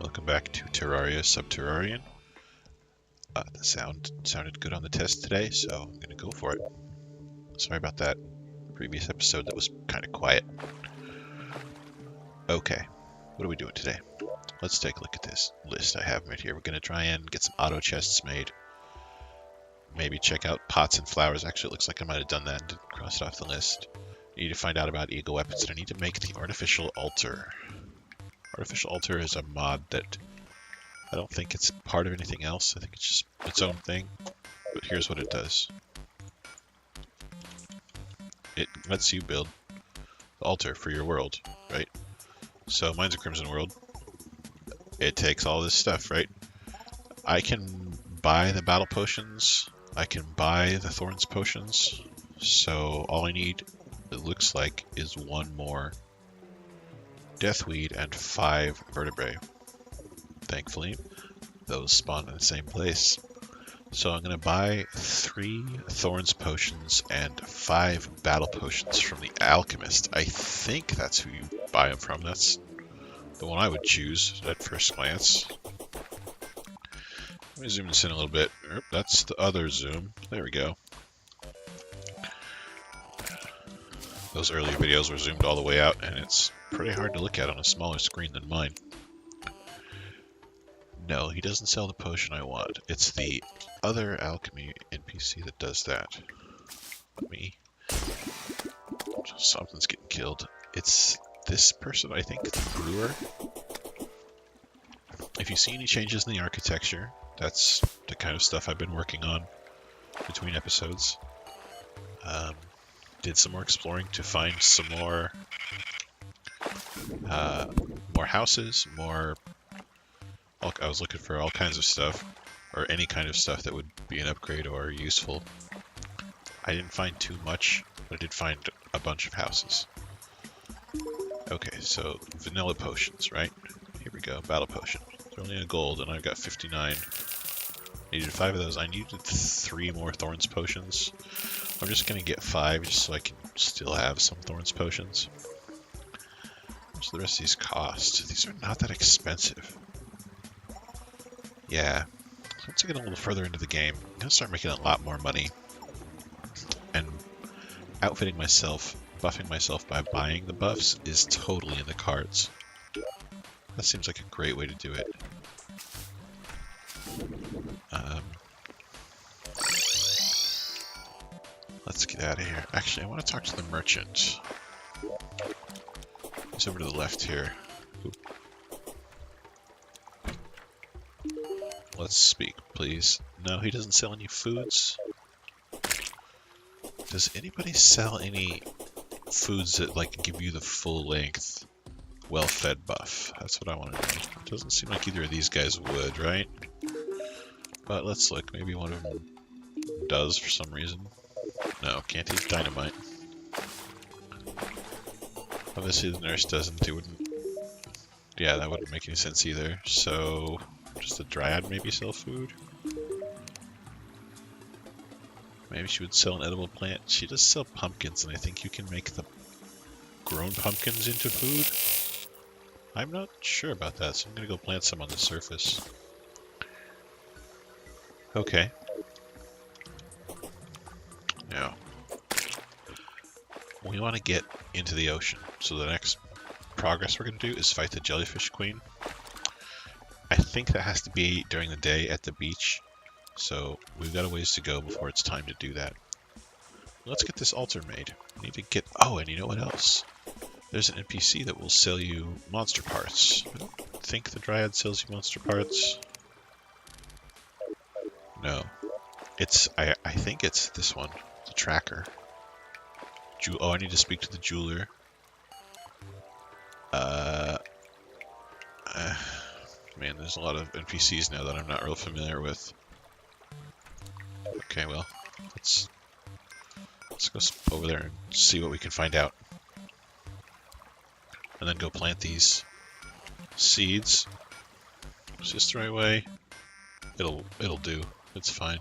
Welcome back to Terraria Subterrarian. The sound sounded good on the test today, so I'm going to go for it. Sorry about that previous episode that was kind of quiet. Okay, what are we doing today? Let's take a look at this list I have right here. We're going to try and get some auto chests made. Maybe check out pots and flowers. Actually, it looks like I might have done that and didn't cross it off the list. I need to find out about eagle weapons, and I need to make the artificial altar. Artificial altar is a mod that I don't think it's part of anything else. I think it's just its own thing. But here's what it does. It lets you build the altar for your world, right? So mine's a Crimson world. It takes all this stuff, right? I can buy the battle potions. I can buy the thorns potions. So all I need, it looks like, is one more deathweed and 5 vertebrae. Thankfully, those spawn in the same place. So I'm going to buy 3 thorns potions and 5 battle potions from the alchemist. I think that's who you buy them from. That's the one I would choose at first glance. Let me zoom this in a little bit. That's the other zoom. There we go. Those earlier videos were zoomed all the way out, and it's pretty hard to look at on a smaller screen than mine. No, he doesn't sell the potion I want. It's the other alchemy NPC that does that. Me. Something's getting killed. It's this person, I think, the brewer. If you see any changes in the architecture, that's the kind of stuff I've been working on between episodes. Did some more exploring to find some more houses, I was looking for all kinds of stuff, or any kind of stuff that would be an upgrade or useful. I didn't find too much, but I did find a bunch of houses. Okay, so vanilla potions, right? Here we go, battle potion. They're only a gold, and I've got 59. Needed 5 of those. I needed 3 more thorns potions. I'm just going to get 5 just so I can still have some thorns potions. How much do the rest of these cost? These are not that expensive. Yeah, once I get a little further into the game, I'm going to start making a lot more money. And outfitting myself, buffing myself by buying the buffs is totally in the cards. That seems like a great way to do it. Let's get out of here. Actually, I want to talk to the merchant. He's over to the left here. Oop. Let's speak, please. No, he doesn't sell any foods. Does anybody sell any foods that like give you the full length, well-fed buff? That's what I want to know. It doesn't seem like either of these guys would, right? But let's look. Maybe one of them does for some reason. No, can't eat dynamite. Obviously the nurse doesn't. It wouldn't. Yeah, that wouldn't make any sense either. So, just the dryad maybe sell food? Maybe she would sell an edible plant. She does sell pumpkins, and I think you can make the grown pumpkins into food. I'm not sure about that, so I'm going to go plant some on the surface. Okay. Now, we want to get into the ocean, so the next progress we're going to do is fight the jellyfish queen. I think that has to be during the day at the beach, so we've got a ways to go before it's time to do that. Let's get this altar made. We need to get... Oh, and you know what else? There's an NPC that will sell you monster parts. I don't think the Dryad sells you monster parts. No. I think it's this one. The tracker. Oh, I need to speak to the jeweler. Man, there's a lot of NPCs now that I'm not real familiar with. Okay, well, let's go over there and see what we can find out. And then go plant these seeds. Is this the right way? It'll do. It's fine.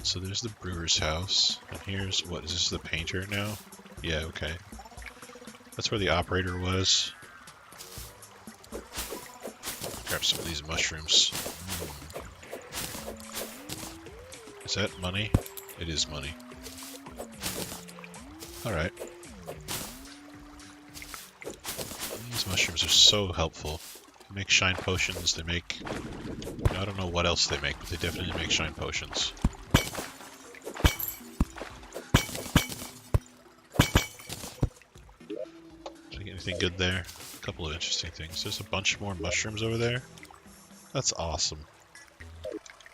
So there's the brewer's house, and here's, what, is this the painter now? Yeah, okay. That's where the operator was. grab some of these mushrooms. Is that money? It is money. Alright. These mushrooms are so helpful. They make shine potions, they make... I don't know what else they make, but they definitely make shine potions. Did I get anything good there? A couple of interesting things. There's a bunch more mushrooms over there. That's awesome.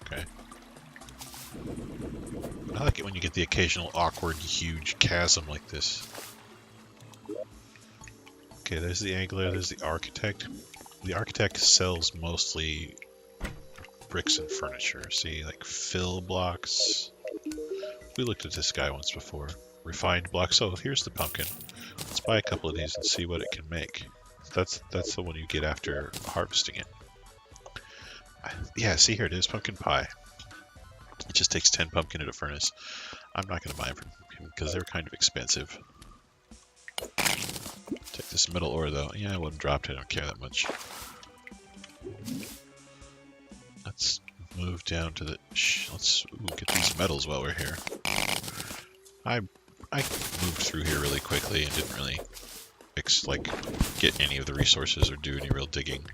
Okay. I like it when you get the occasional awkward, huge chasm like this. Okay, there's the angler, there's the architect. The architect sells mostly bricks and furniture. See, like fill blocks. We looked at this guy once before. Refined blocks. Oh, here's the pumpkin. Let's buy a couple of these and see what it can make. That's the one you get after harvesting it. Yeah, see here it is, pumpkin pie. It just takes 10 pumpkin at a furnace. I'm not going to buy them from him because they're kind of expensive. Take this metal ore though. Yeah, I wouldn't drop it. I don't care that much. Let's move down to the... let's get these metals while we're here. I moved through here really quickly and didn't really get any of the resources or do any real digging.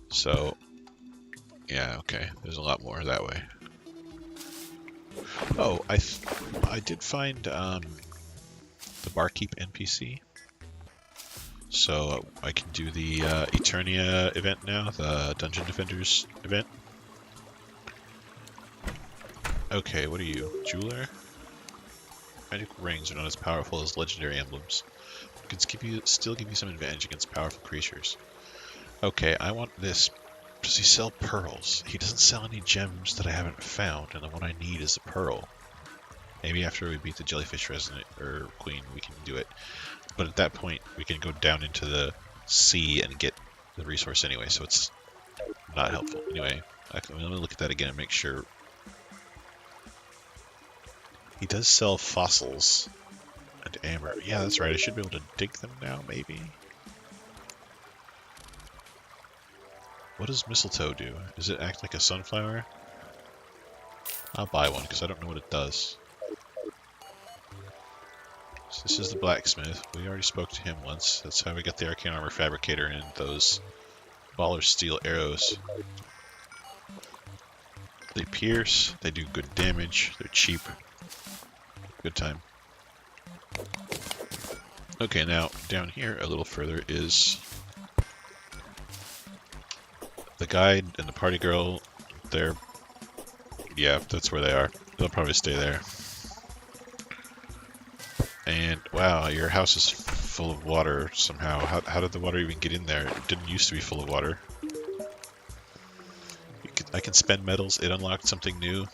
So, yeah, okay. There's a lot more that way. Oh, I did find the barkeep NPC. So I can do the Eternia event now, the Dungeon Defenders event. Okay, what are you? Jeweler? Magic rings are not as powerful as legendary emblems. But can still give you some advantage against powerful creatures. Okay, I want this. Does he sell pearls? He doesn't sell any gems that I haven't found, and the one I need is a pearl. Maybe after we beat the jellyfish resident or queen, we can do it. But at that point, we can go down into the sea and get the resource anyway, so it's not helpful. Anyway, let me look at that again and make sure. He does sell fossils and amber. Yeah, that's right. I should be able to dig them now, maybe. What does mistletoe do? Does it act like a sunflower? I'll buy one because I don't know what it does. So this is the blacksmith. We already spoke to him once. That's how we got the arcane armor fabricator and those baller steel arrows. They pierce, they do good damage, they're cheap. Good time. Okay, now down here a little further is the guide and the party girl. They're, yeah, that's where they are. They'll probably stay there. And wow, your house is full of water somehow. How did the water even get in there? It didn't used to be full of water. I can spend metals. It unlocked something new.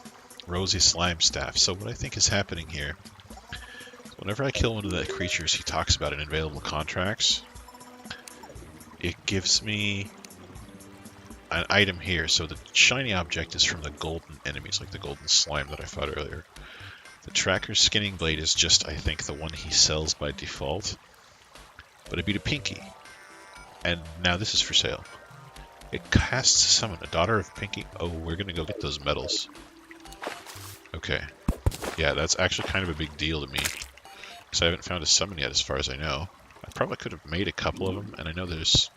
Rosy slime staff. So what I think is happening here, whenever I kill one of the creatures he talks about in available contracts, it gives me an item here. So the shiny object is from the golden enemies, like the golden slime that I fought earlier. The tracker's skinning blade is just, I think, the one he sells by default. But it beat a pinky. And now this is for sale. It casts summon a daughter of Pinky. Oh, we're gonna go get those metals. Okay. Yeah, that's actually kind of a big deal to me. Because I haven't found a summon yet as far as I know. I probably could have made a couple of them, and I know there's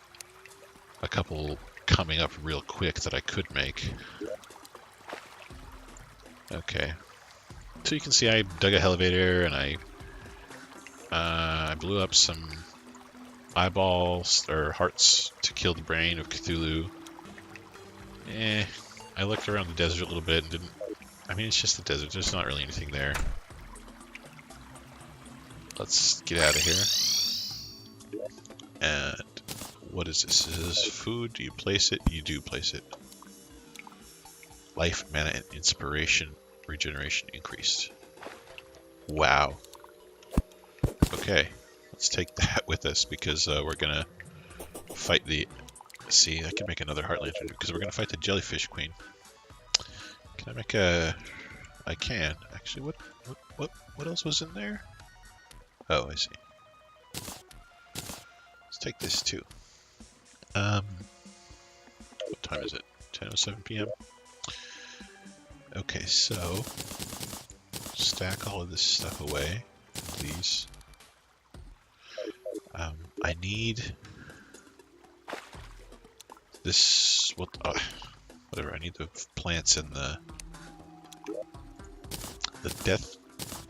a couple coming up real quick that I could make. Okay. So you can see I dug a elevator and I blew up some eyeballs or hearts to kill the brain of Cthulhu. I looked around the desert a little bit and didn't. I mean, it's just the desert. There's not really anything there. Let's get out of here. And what is this? Is this food? Do you place it? You do place it. Life, mana, and inspiration regeneration increased. Wow. Okay. Let's take that with us because we're gonna fight the... See, I can make another heart lantern because we're gonna fight the jellyfish queen. Can I make a... I can. Actually, what else was in there? Oh, I see. let's take this too. What time is it? 10:07 p.m. Okay, so stack all of this stuff away, please. I need this. Whatever. I need the plants and the death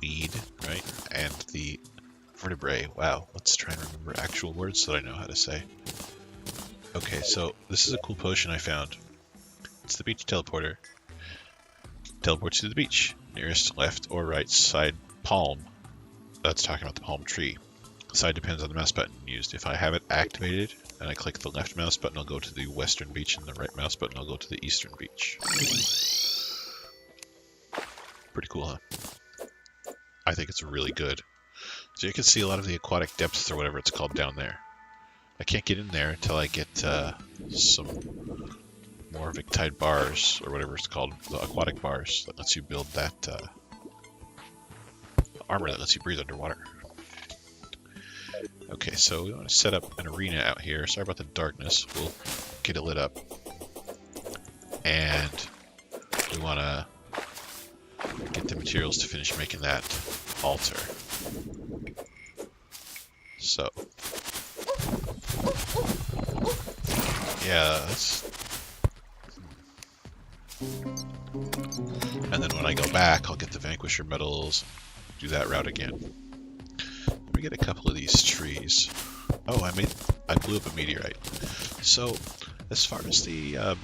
weed, right? And the vertebrae. Wow. Let's try and remember actual words that I know how to say. Okay, so this is a cool potion I found. It's the beach teleporter. Teleports to the beach. Nearest left or right side palm. That's talking about the palm tree. Side depends on the mouse button used. If I have it activated and I click the left mouse button, I'll go to the western beach, and the right mouse button, I'll go to the eastern beach. Pretty cool, huh? I think it's really good. So you can see a lot of the aquatic depths or whatever it's called down there. I can't get in there until I get some more Victide bars, or whatever it's called, the aquatic bars that lets you build that armor that lets you breathe underwater. Okay, so we want to set up an arena out here. Sorry about the darkness. We'll get it lit up. And we want to get the materials to finish making that altar. So, yeah, that's... And then when I go back, I'll get the Vanquisher medals, do that route again. Let me get a couple of these trees. Oh, I blew up a meteorite. So, as far as the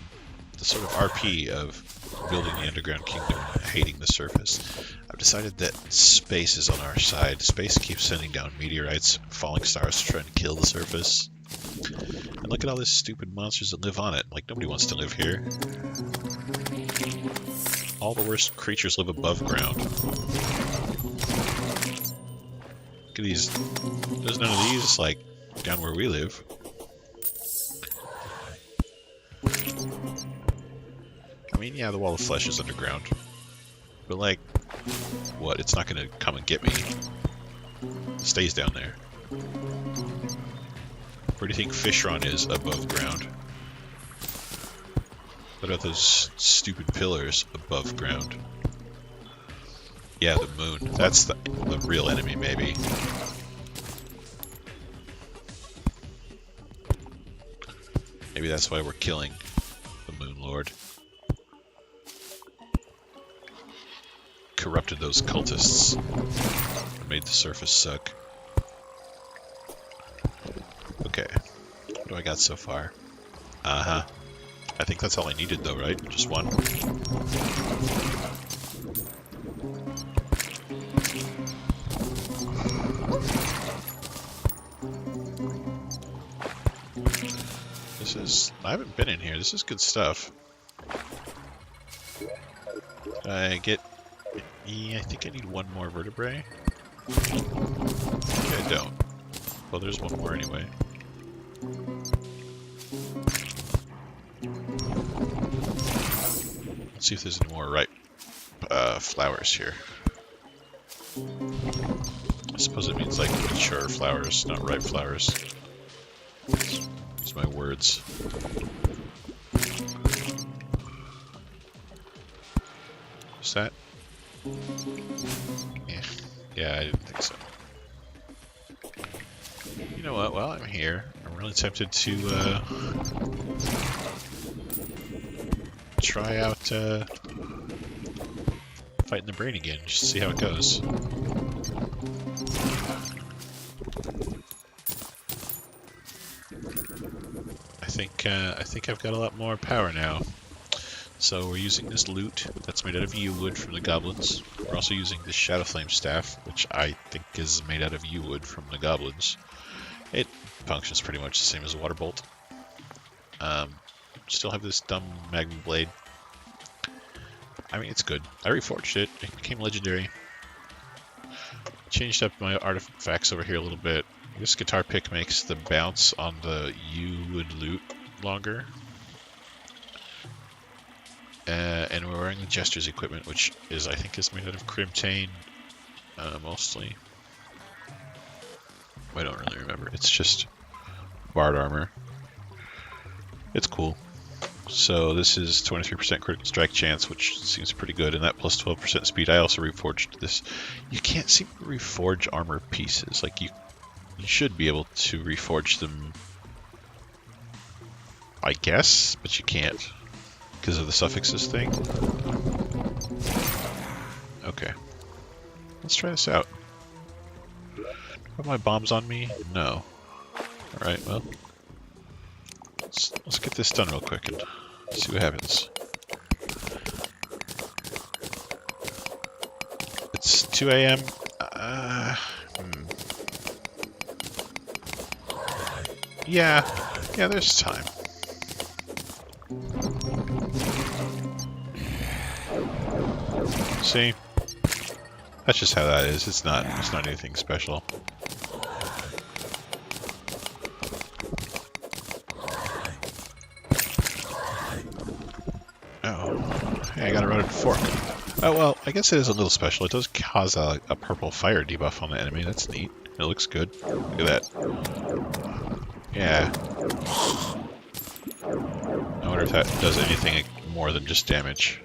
sort of RP of building the underground kingdom, hating the surface, I've decided that space is on our side. Space keeps sending down meteorites, falling stars to try and kill the surface. And look at all these stupid monsters that live on it. Like, nobody wants to live here. All the worst creatures live above ground. Look at these. There's none of these, like, down where we live. I mean, yeah, the wall of flesh is underground. But, like, what? It's not gonna come and get me. It stays down there. Where do you think Fishron is above ground? What about those stupid pillars above ground? Yeah, the moon. That's the real enemy, maybe. Maybe that's why we're killing the Moon Lord. Corrupted those cultists and made the surface suck. Okay, what do I got so far? I think that's all I needed though, right? Just one? I haven't been in here. This is good stuff. I get... Yeah, I think I need one more vertebrae. Okay, I don't. Well, there's one more anyway. Let's see if there's any more ripe flowers here. I suppose it means like mature flowers, not ripe flowers. Use my words. Is that? Yeah, I didn't think so. You know what? While I'm here, I'm really tempted to try out fighting the brain again, just to see how it goes. I think I've got a lot more power now. So we're using this loot that's made out of yew wood from the goblins. We're also using this Shadow Flame staff, which I think is made out of yew wood from the goblins. It functions pretty much the same as a water bolt. Still have this dumb magma blade. I mean, it's good. I reforged it. It became legendary. Changed up my artifacts over here a little bit. This guitar pick makes the bounce on the yew wood loot longer. And we're wearing the Jester's equipment, which is, I think, is made out of Crimtane, mostly. I don't really remember. It's just barred armor. It's cool. So this is 23% critical strike chance, which seems pretty good, and that plus 12% speed. I also reforged this. You can't seem to reforge armor pieces. Like you should be able to reforge them, I guess, but you can't because of the suffixes thing. Okay, let's try this out. Have my bombs on me? No. All right, well, let's get this done real quick and see what happens. It's 2 a.m. Yeah, there's time. See? That's just how that is. It's not anything special. Hey, I got a renovated fork. Oh, well, I guess it is a little special. It does cause a purple fire debuff on the enemy. That's neat. It looks good. Look at that. Yeah. I wonder if that does anything more than just damage.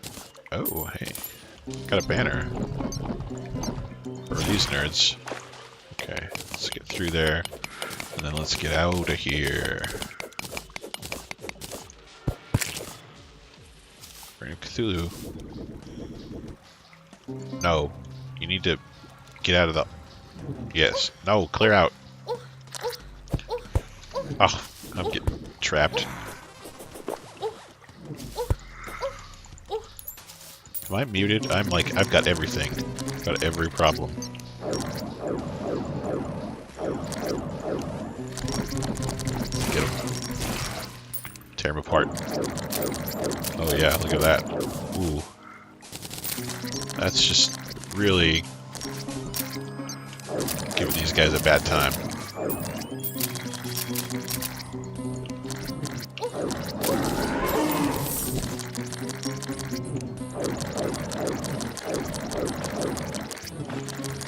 Oh, hey. Got a banner. For these nerds. Okay, let's get through there. And then let's get out of here. Cthulhu. No. You need to get out of the... Yes. No, clear out. Oh, I'm getting trapped. Am I muted? I'm like, I've got everything. I've got every problem. Get him. Tear him apart. Oh yeah, look at that. Ooh. That's just really giving these guys a bad time.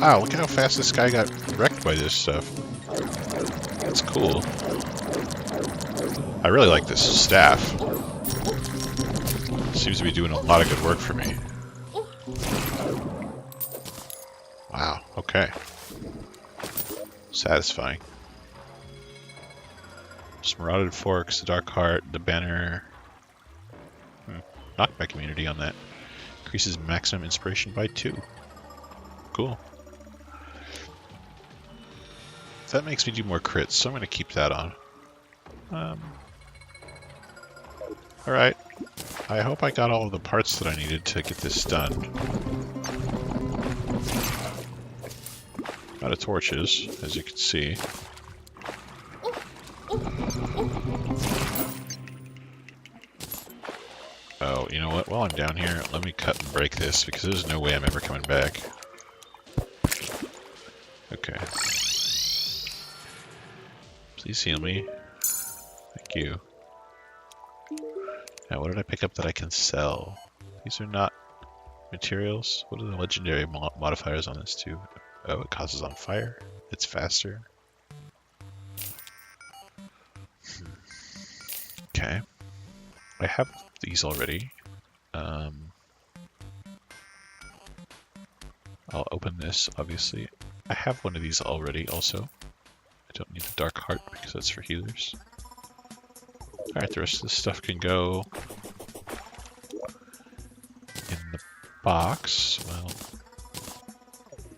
Wow, look how fast this guy got wrecked by this stuff. That's cool. I really like this staff. Seems to be doing a lot of good work for me. Wow, okay. Satisfying. Some rotted forks, the dark heart, the banner. Knockback immunity on that. Increases maximum inspiration by 2. Cool. That makes me do more crits, so I'm going to keep that on. Alright. I hope I got all of the parts that I needed to get this done. Out of torches, as you can see. Oh, you know what? While I'm down here, let me cut and break this, because there's no way I'm ever coming back. Okay. Please heal me. Thank you. Now, what did I pick up that I can sell? These are not materials. What are the legendary modifiers on this too? Oh, it causes on fire. It's faster. Okay. I have these already. I'll open this, obviously. I have one of these already also. I don't need the dark heart because that's for healers. Alright, the rest of this stuff can go in the box. Well,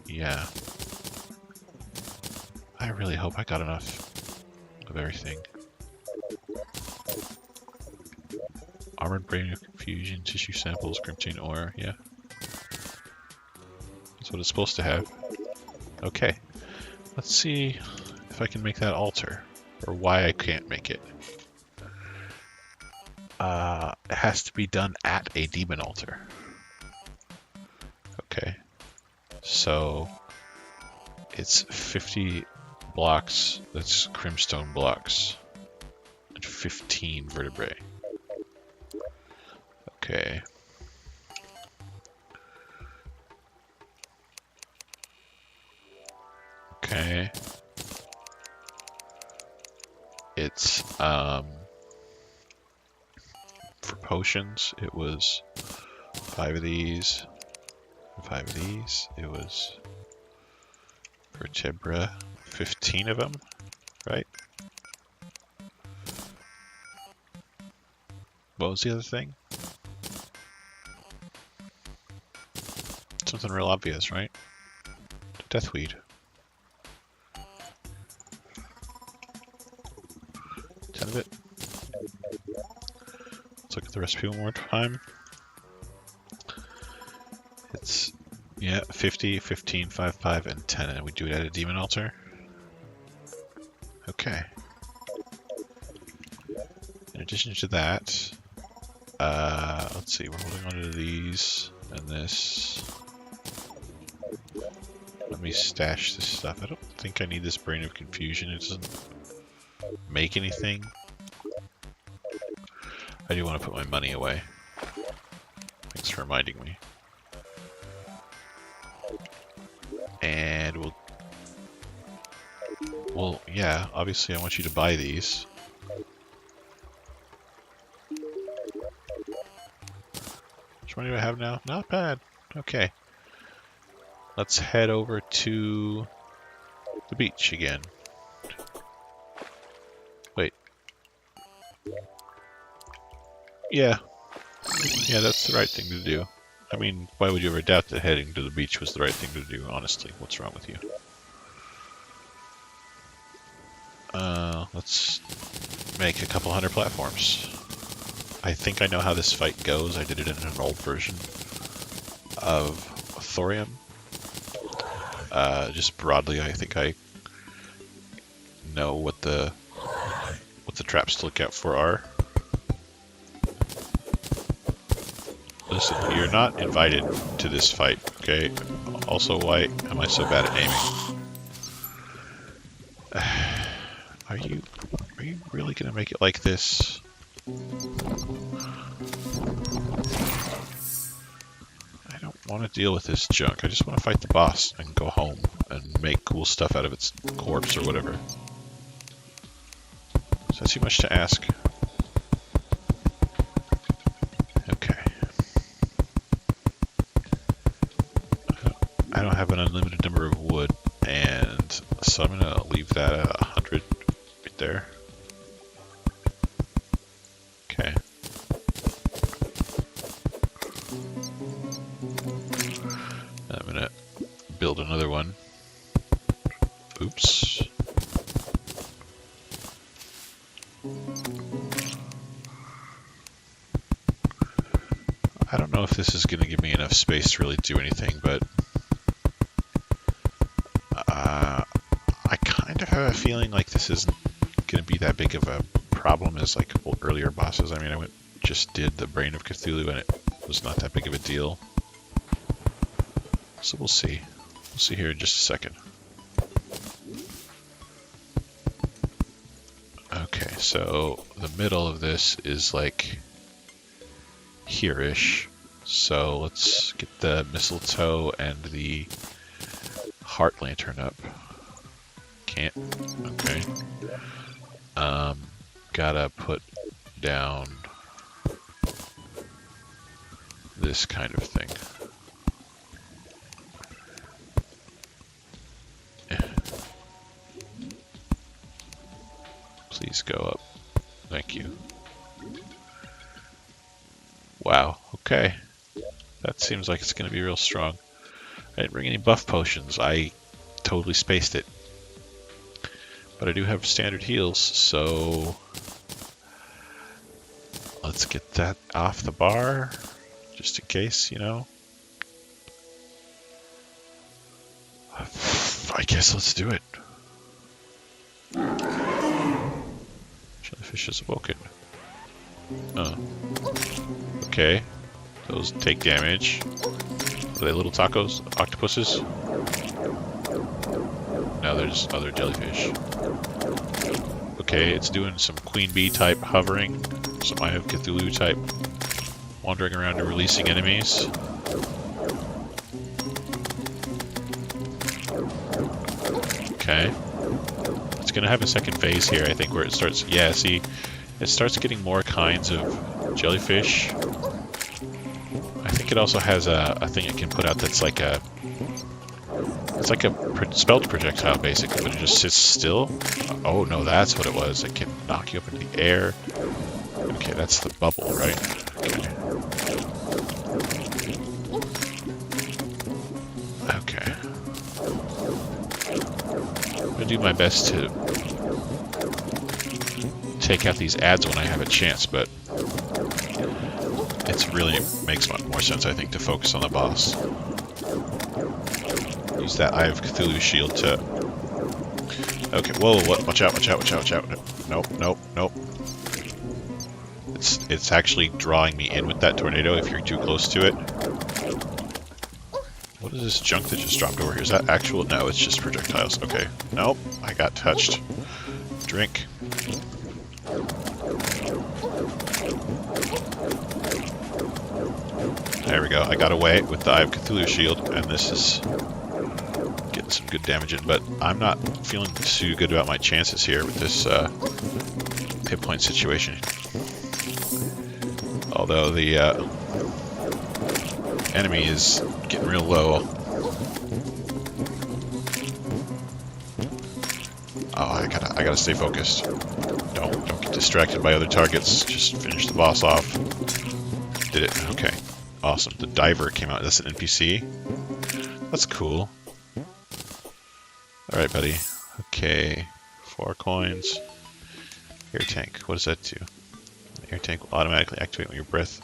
yeah. I really hope I got enough of everything. Armored brain of confusion, tissue samples, Grimtine ore, yeah. That's what it's supposed to have. Okay, let's see if I can make that altar, or why I can't make it. It has to be done at a demon altar. Okay, so it's 50 blocks, that's crimstone blocks, and 15 vertebrae. Okay. Okay. It's for potions, it was 5 of these, 5 of these. It was vertebra, 15 of them, right? What was the other thing? Something real obvious, right? Deathweed. 10 of it. Let's look at the recipe one more time. It's, yeah, 50, 15, 5, 5, and 10, and we do it at a demon altar. Okay. In addition to that, let's see, we're holding on to these and this. Let me stash this stuff. I don't think I need this Brain of Confusion. It doesn't make anything. I do want to put my money away. Thanks for reminding me. And well, yeah, obviously I want you to buy these. How much money do I have now? Not bad. Okay. Let's head over to the beach again. Wait. Yeah. Yeah, that's the right thing to do. I mean, why would you ever doubt that heading to the beach was the right thing to do, honestly? What's wrong with you? Let's make a couple hundred platforms. I think I know how this fight goes. I did it in an old version of Thorium. Just broadly, I think I know what the traps to look out for are. Listen, you're not invited to this fight, okay? Also, why am I so bad at aiming? Are you really gonna make it like this? I don't want to deal with this junk. I just want to fight the boss and go home and make cool stuff out of its corpse or whatever. Is that too much to ask? Okay. I don't have an unlimited number of wood, and so I'm gonna leave that at 100 right there. Okay. I'm gonna build another one. Oops. I don't know if this is gonna give me enough space to really do anything, but I kind of have a feeling like this isn't gonna be that big of a problem as like earlier bosses. I mean, I just did the Brain of Cthulhu and it was not that big of a deal. So we'll see. We'll see here in just a second. Okay, so the middle of this is like here-ish. So let's get the mistletoe and the heart lantern up. Can't. Okay. Gotta put down this kind of thing. Please go up. Thank you. Wow, okay. That seems like it's going to be real strong. I didn't bring any buff potions. I totally spaced it. But I do have standard heals, so let's get that off the bar, just in case, you know. I guess let's do it. Jellyfish is awoken. Oh. Okay. Those take damage. Are they little tacos? Octopuses? No, they're just other jellyfish. Okay, it's doing some Queen Bee type hovering. Some Eye of Cthulhu type wandering around and releasing enemies. Okay. Let's gonna have a second phase here, I think, where it starts. Yeah, see, it starts getting more kinds of jellyfish. I think it also has a thing it can put out that's like a. It's like a spelled projectile, basically, but it just sits still. Oh no, that's what it was. It can knock you up into the air. Okay, that's the bubble, right? Okay. Okay. I'm gonna do my best to take out these ads when I have a chance, but it really makes more sense, I think, to focus on the boss. Use that Eye of Cthulhu shield to... Okay, whoa, what? Watch out, watch out, watch out, watch out. Nope, nope, nope. It's actually drawing me in with that tornado if you're too close to it. What is this junk that just dropped over here? Is that actual? No, it's just projectiles. Okay. Nope, I got touched. Drink. There we go. I got away with the Eye of Cthulhu shield, and this is getting some good damage in, but I'm not feeling too good about my chances here with this hit point situation. Although the enemy is getting real low. Oh, I gotta stay focused. Don't get distracted by other targets. Just finish the boss off. Did it. Okay. Awesome. The diver came out. That's an NPC. That's cool. Alright, buddy. Okay. 4 coins. Air tank. What does that do? The air tank will automatically activate when your breath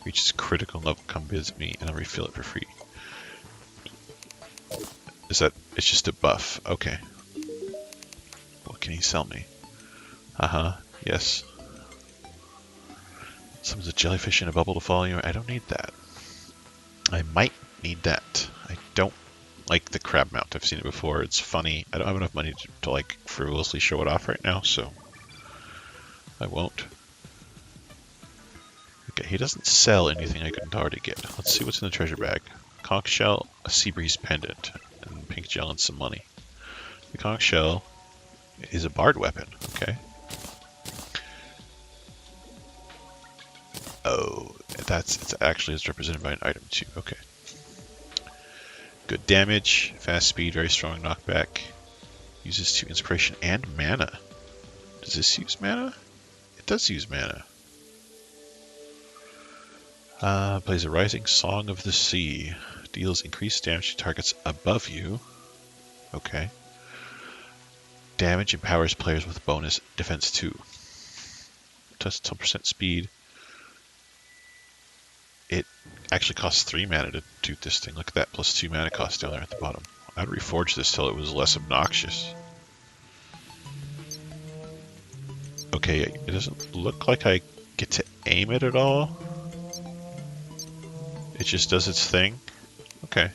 reaches critical level. Come visit me and I'll refill it for free. Is that... It's just a buff. Okay. What can he sell me? Uh-huh. Yes. Summons a jellyfish in a bubble to follow you. I don't need that. I might need that. I don't like the crab mount. I've seen it before. It's funny. I don't have enough money to like frivolously show it off right now, so I won't. Okay, he doesn't sell anything I couldn't already get. Let's see what's in the treasure bag. Conch shell, a sea breeze pendant, and pink gel and some money. The conch shell is a bard weapon. Okay. Oh, it's actually represented by an item too. Okay. Good damage, fast speed, very strong knockback. Uses 2 inspiration and mana. Does this use mana? It does use mana. Plays a rising song of the sea. Deals increased damage to targets above you. Okay. Damage empowers players with bonus defense 2. Plus 10% speed. It actually costs 3 mana to do this thing. Look at that, plus 2 mana cost down there at the bottom. I'd reforge this till it was less obnoxious. Okay, it doesn't look like I get to aim it at all. It just does its thing. Okay.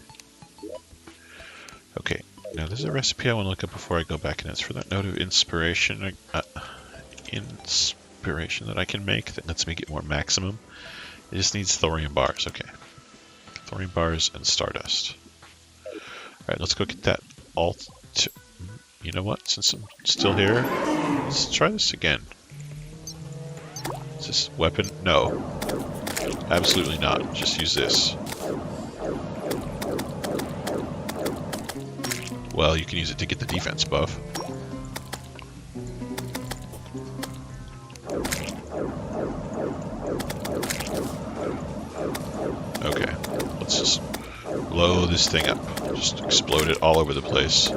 Okay, now there's a recipe I want to look up before I go back, and it's for that note of inspiration. Inspiration that I can make that lets me get more maximum. It just needs thorium bars. Okay. Thorium bars and stardust. Alright, let's go get that alt. You know what? Since I'm still here, let's try this again. Is this weapon? No. Absolutely not. Just use this. Well, you can use it to get the defense buff. Okay, let's just blow this thing up. Just explode it all over the place.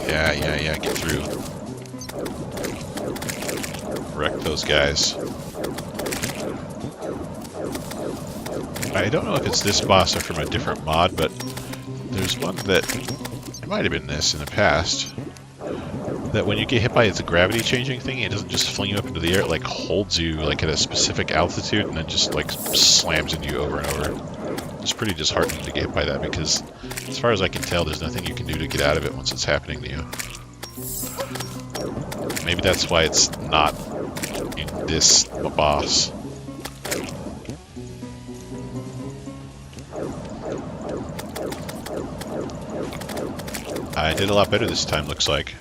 Yeah, get through. Wreck those guys. I don't know if it's this boss or from a different mod, but there's one that, it might have been this in the past, that when you get hit by its gravity changing thing, it doesn't just fling you up into the air, it like holds you like at a specific altitude and then just like slams into you over and over. It's pretty disheartening to get hit by that because, as far as I can tell, there's nothing you can do to get out of it once it's happening to you. Maybe that's why it's not in this boss. I did a lot better this time, looks like.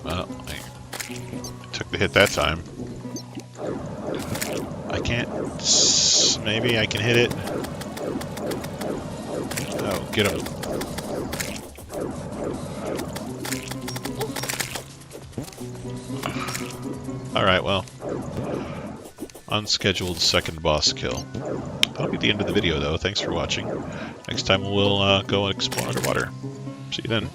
Well, I took the hit that time. I can't... Maybe I can hit it. Oh, get him. Alright, well. Unscheduled second boss kill. That'll be the end of the video, though. Thanks for watching. Next time we'll go and explore underwater. See you then.